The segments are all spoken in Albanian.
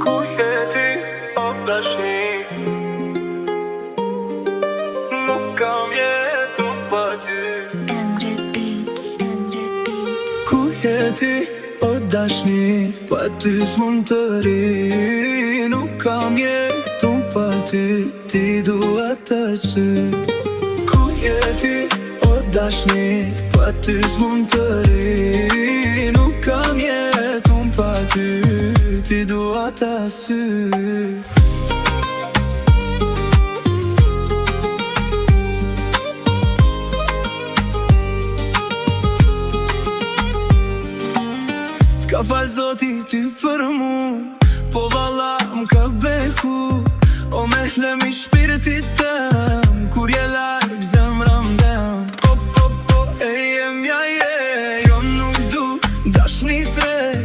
Ku je ti, o dashni? Nuk kam jetu pa ty. Ku je ti, o dashni? Pa ty s'mund të ri. Nuk kam jetu pa ty. Ti dua të sy. Ku je ti, o dashni? Pa ty s'mund të ri. Nuk kam jetu pa ty. Ti dua të sy. Ka fal zoti ty për mu, po valla m'ka beku. O me hlemi shpirtit tem, kur je larg zemra m'dem. E jem ja je, jo nuk du dashni tre.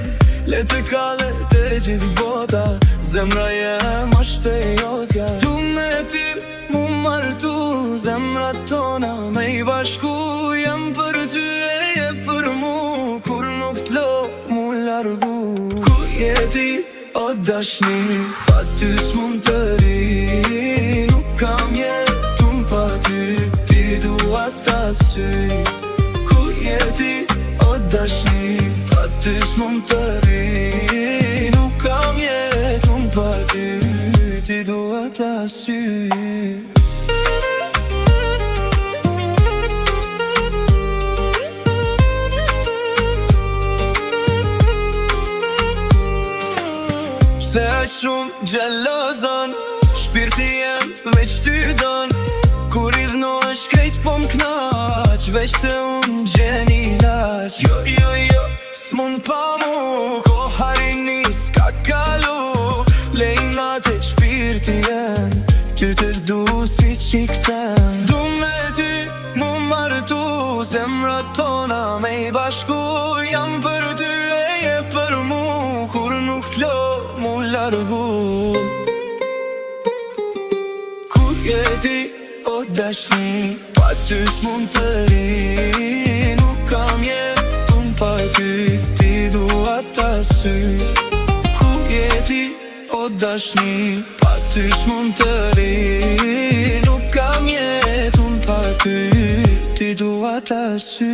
Le të kale të gjithë bota, zemra jem ashtë e jotja. Tu me ty mu martu, zemra tona me i bashku. Jem për ty e je për mu, kur nuk t'lo mu largu. Ku je ti, o dashni? Pa ty s'mund të ri. Nuk kam jetun pa ty. Ti dua ta sy. Ku je ti, o dashni? Pa ty s'mund të ri. Nuk kam jetun pa ty. Ti dua ta sy. Se aq shumë gjelozon, shpirti jem veç ty don. Kur i dhnohesh krejt po m'knaq, veç të unë gjeni laq. Jo, s'mund pa mu, koha rini s'ka kalu. Lej natet shpirti jem, ty të du si qiktem. Du me ty mu martu, zemra tona me i bashku. Jam për ty e je për mu, kur nuk t'lo mu largu. Ku je ti, o dashni? Pa ty s'mund të ri. Nuk kam jetun pa ty. Ti dua ta sy. Ku je ti, o dashni? Pa ty s'mund të ri. Nuk kam jetun pa ty. Ti dua ta sy.